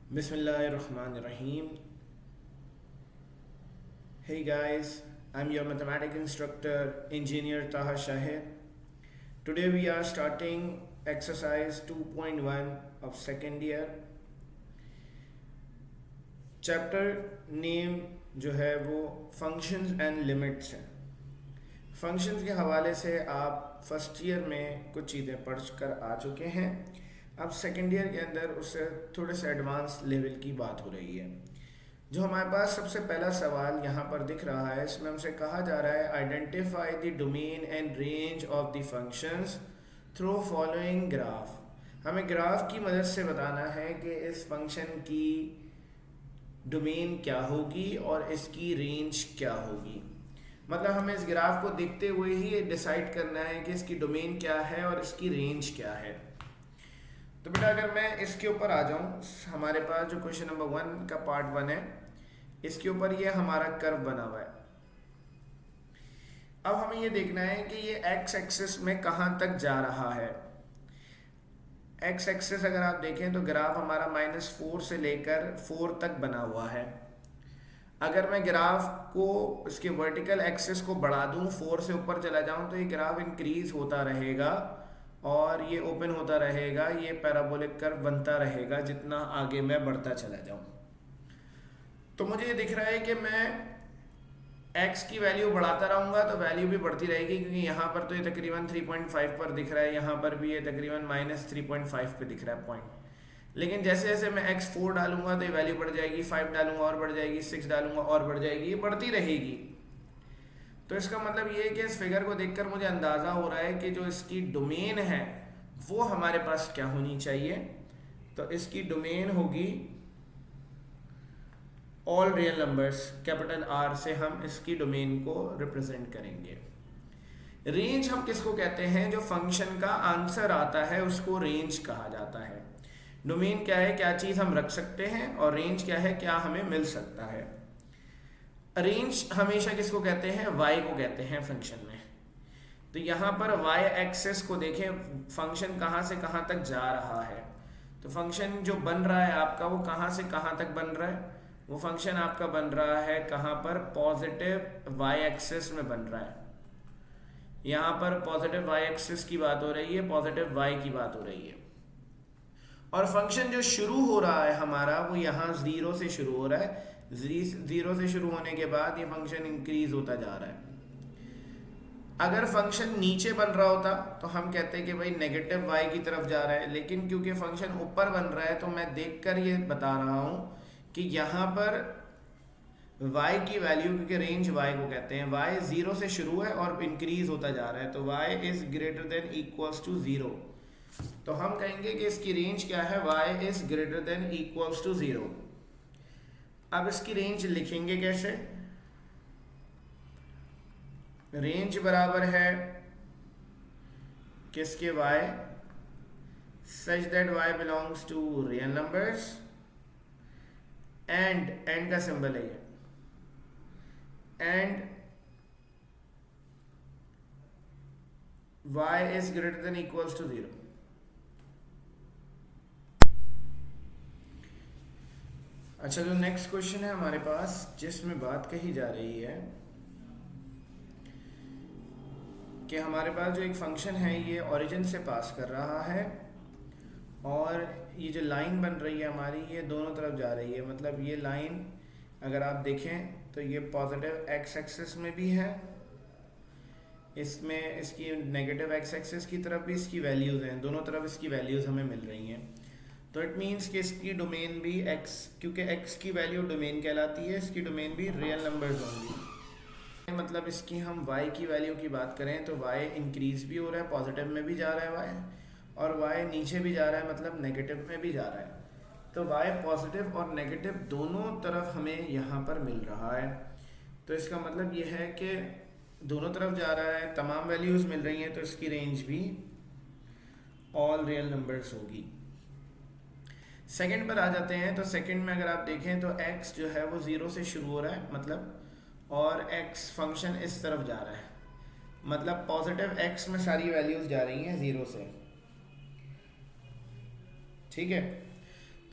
Bismillahirrahmanirrahim. Hey guys, I'm your mathematics instructor, Engineer Taha Shahid. Today we are starting exercise 2.1 of second year. Chapter name जो है वो functions and limits है. Functions के हवाले से आप फर्स्ट ईयर में कुछ चीज़ें पढ़ कर आ चुके हैं. अब सेकेंड ईयर के अंदर उससे थोड़े से एडवांस लेवल की बात हो रही है. जो हमारे पास सबसे पहला सवाल यहाँ पर दिख रहा है, इसमें हमसे कहा जा रहा है identify the domain and range of the functions through following graph. हमें ग्राफ की मदद से बताना है कि इस फंक्शन की डोमेन क्या होगी और इसकी रेंज क्या होगी. मतलब हमें इस ग्राफ को देखते हुए ही डिसाइड करना है कि इसकी डोमेन क्या है और इसकी रेंज क्या है. तो बेटा अगर मैं इसके ऊपर आ जाऊं, हमारे पास जो क्वेश्चन नंबर 1 का पार्ट 1 है, इसके ऊपर ये हमारा कर्व बना हुआ है. अब हमें ये देखना है कि ये एक्स एक्सिस में कहां तक जा रहा है. एक्स एक्सिस अगर आप देखें तो ग्राफ हमारा -4 से लेकर 4 तक बना हुआ है. अगर मैं ग्राफ को इसके वर्टिकल एक्सिस को बढ़ा दूं, 4 से ऊपर चला जाऊं, तो ये ग्राफ इंक्रीज होता रहेगा और ये ओपन होता रहेगा, ये पैराबोलिक कर्व बनता रहेगा जितना आगे मैं बढ़ता चला जाऊं. तो मुझे ये दिख रहा है कि मैं x की वैल्यू बढ़ाता रहूंगा तो वैल्यू भी बढ़ती रहेगी, क्योंकि यहाँ पर तो ये तकरीबन 3.5 पर दिख रहा है, यहाँ पर भी ये तकरीबन -3.5 पे दिख रहा है पॉइंट. लेकिन जैसे जैसे मैं x4 डालूंगा तो ये वैल्यू बढ़ जाएगी, 5 डालूंगा और बढ़ जाएगी, 6 डालूंगा और बढ़ जाएगी, ये बढ़ती रहेगी. तो इसका मतलब ये है कि इस फिगर को देखकर मुझे अंदाज़ा हो रहा है कि जो इसकी डोमेन है वो हमारे पास क्या होनी चाहिए. तो इसकी डोमेन होगी all real numbers, capital R से हम इसकी डोमेन को रिप्रेजेंट करेंगे. रेंज हम किसको कहते हैं? जो फंक्शन का आंसर आता है उसको रेंज कहा जाता है. डोमेन क्या है? क्या चीज़ हम रख सकते हैं, और रेंज क्या है? क्या हमें मिल सकता है. रेंज हमेशा किसको कहते हैं? y को कहते हैं फंक्शन में. तो यहाँ पर y एक्सेस को देखें, फंक्शन कहाँ से कहाँ तक जा रहा है. तो फंक्शन जो बन रहा है आपका वो कहाँ से कहाँ तक बन रहा है? वो फंक्शन आपका बन रहा है कहाँ पर? पॉजिटिव y एक्सेस में बन रहा है. यहाँ पर पॉजिटिव y एक्सेस की बात हो रही है, पॉजिटिव y की बात हो रही है. और फंक्शन जो शुरू हो रहा है हमारा वो यहाँ 0 से शुरू हो रहा है. 0 से शुरू होने के बाद ये फंक्शन इंक्रीज होता जा रहा है. अगर फंक्शन नीचे बन रहा होता तो हम कहते हैं कि भाई नेगेटिव y की तरफ जा रहा है, लेकिन क्योंकि फंक्शन ऊपर बन रहा है तो मैं देखकर ये बता रहा हूँ कि यहाँ पर y की वैल्यू, क्योंकि रेंज y को कहते हैं, y 0 से शुरू है और इंक्रीज होता जा रहा है, तो y is greater than equals to 0. तो हम कहेंगे कि इसकी रेंज क्या है? y is greater than equals to 0. अब इसकी रेंज लिखेंगे कैसे? रेंज बराबर है किसके? y, such that y belongs to real numbers, and का सिंबल है ये, and y is greater than equals to 0. अच्छा, जो नेक्स्ट क्वेश्चन है हमारे पास, जिसमें बात कही जा रही है कि हमारे पास जो एक फंक्शन है ये ओरिजिन से पास कर रहा है, और ये जो लाइन बन रही है हमारी ये दोनों तरफ जा रही है. मतलब ये लाइन अगर आप देखें तो ये पॉजिटिव एक्स एक्सिस में भी है, इसमें इसकी नेगेटिव एक्स एक्सिस की तरफ भी इसकी वैल्यूज़ हैं, दोनों तरफ इसकी वैल्यूज़ हमें मिल रही हैं. तो इट मीन्स कि इसकी डोमेन भी x, क्योंकि x की वैल्यू डोमेन कहलाती है, इसकी डोमेन भी रियल नंबर्स होंगी. मतलब इसकी हम y की वैल्यू की बात करें तो y इंक्रीज भी हो रहा है, पॉजिटिव में भी जा रहा है y, और y नीचे भी जा रहा है, मतलब नेगेटिव में भी जा रहा है. तो y पॉजिटिव और नेगेटिव दोनों तरफ हमें यहाँ पर मिल रहा है. तो इसका मतलब ये है कि दोनों तरफ जा रहा है, तमाम वैल्यूज़ मिल रही हैं, तो इसकी रेंज भी ऑल रियल नंबर्स होगी. सेकंड पर आ जाते हैं. तो सेकंड में अगर आप देखें तो x जो है वो 0 से शुरू हो रहा है, मतलब, और x फंक्शन इस तरफ जा रहा है, मतलब पॉजिटिव x में सारी वैल्यूज जा रही हैं 0 से. ठीक है.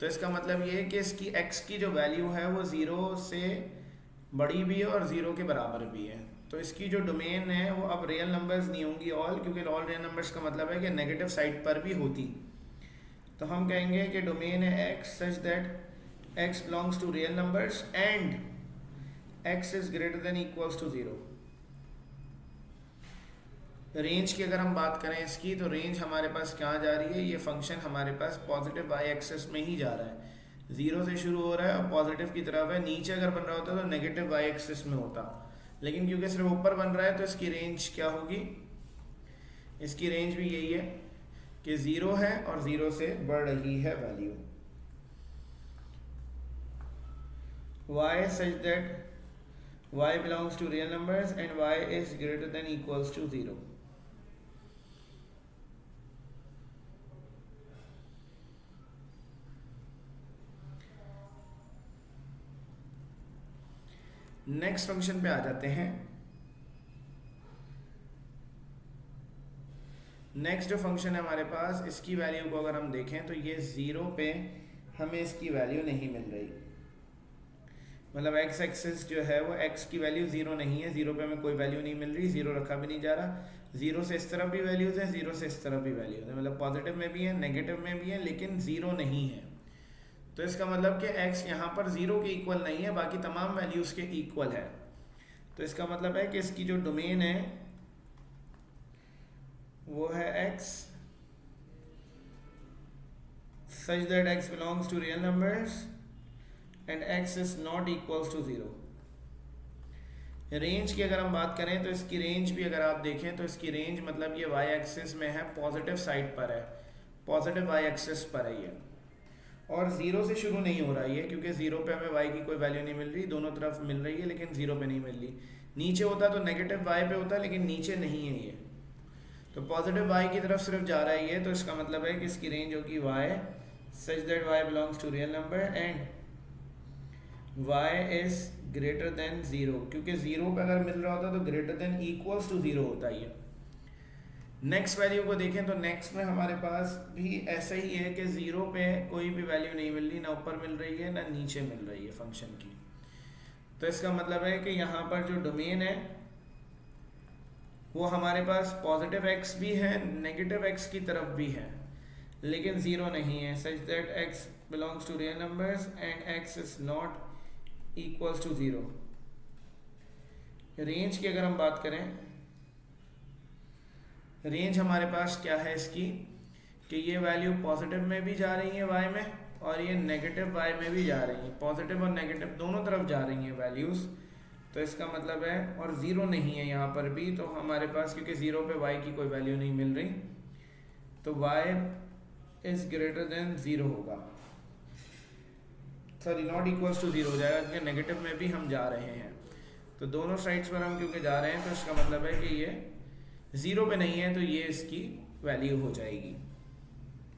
तो इसका मतलब ये है कि इसकी x की जो वैल्यू है वो 0 से बड़ी भी है और 0 के बराबर भी है। तो इसकी जो डोमेन है वो अब रियल नंबर्स नहीं होंगी ऑल, क्योंकि ऑल रियल नंबर्स का मतलब है कि नेगेटिव साइड पर भी होती। तो हम कहेंगे कि डोमेन है x such that x belongs to real numbers and x is greater than equals to 0। Range की अगर हम बात करें इसकी, तो रेंज हमारे पास क्या जा रही है, ये फंक्शन हमारे पास पॉजिटिव वाई एक्सिस में ही जा रहा है, 0 से शुरू हो रहा है और पॉजिटिव की तरफ है। नीचे अगर बन रहा होता तो नेगेटिव वाई एक्सिस में होता, लेकिन क्योंकि सिर्फ ऊपर बन रहा है तो इसकी रेंज क्या होगी, इसकी रेंज भी यही है कि 0 है और 0 से बढ़ रही है value. y such that y belongs to real numbers and y is greater than equals to 0। Next function पे आ जाते हैं। नेक्स्ट जो फंक्शन है हमारे पास, इसकी वैल्यू को अगर हम देखें तो ये 0 पे हमें इसकी वैल्यू नहीं मिल रही, मतलब x एक्सिस जो है वो x की वैल्यू 0 नहीं है, 0 पे हमें कोई वैल्यू नहीं मिल रही, 0 रखा भी नहीं जा रहा। 0 से इस तरफ भी वैल्यूज़ हैं, 0 से इस तरफ भी वैल्यूज़ हैं, मतलब पॉजिटिव में भी है नेगेटिव में भी है, लेकिन 0 नहीं है। तो इसका मतलब कि x यहाँ पर 0 के इक्वल नहीं है, बाकी तमाम वैल्यूज़ के इक्वल है। तो इसका मतलब है कि इसकी जो डोमेन है वो है x such that x belongs to real numbers and x is not equals to 0। Range की अगर हम बात करें तो इसकी रेंज भी अगर आप देखें तो इसकी रेंज मतलब ये y एक्सिस में है, पॉजिटिव साइड पर है, पॉजिटिव y एक्सिस पर है ये, और 0 से शुरू नहीं हो रहा है ये, क्योंकि 0 पे हमें y की कोई वैल्यू नहीं मिल रही, दोनों तरफ मिल रही है लेकिन 0 पे नहीं मिल रही। नीचे होता तो नेगेटिव y पे होता, लेकिन नीचे नहीं है ये, तो पॉजिटिव y की तरफ सिर्फ जा रहा है ये। तो इसका मतलब है कि इसकी रेंज होगी y such that y belongs to real number and y is greater than 0, क्योंकि 0 पे अगर मिल रहा होता तो ग्रेटर देन इक्वल्स टू 0 होता है ये। नेक्स्ट वैल्यू को देखें तो नेक्स्ट में हमारे पास भी ऐसा ही है कि 0 पे कोई भी वैल्यू नहीं मिल रही, ना ऊपर मिल रही है ना नीचे मिल रही है फंक्शन की। तो इसका मतलब है कि यहाँ पर जो डोमेन है वो हमारे पास पॉजिटिव x भी है, नेगेटिव x की तरफ भी है, लेकिन 0 नहीं है, such that x belongs to real numbers and x is not equals to 0। Range की अगर हम बात करें, रेंज हमारे पास क्या है इसकी कि ये वैल्यू पॉजिटिव में भी जा रही है y में और ये नेगेटिव y में भी जा रही है, पॉजिटिव और नेगेटिव दोनों तरफ जा रही हैं वैल्यूज़। तो इसका मतलब है, और 0 नहीं है यहाँ पर भी, तो हमारे पास क्योंकि 0 पे y की कोई वैल्यू नहीं मिल रही तो y इज ग्रेटर देन 0 होगा, सॉरी नॉट इक्वल्स टू 0 हो जाएगा, क्योंकि नेगेटिव में भी हम जा रहे हैं। तो दोनों साइड्स पर हम क्योंकि जा रहे हैं तो इसका मतलब है कि ये 0 पे नहीं है, तो ये इसकी वैल्यू हो जाएगी।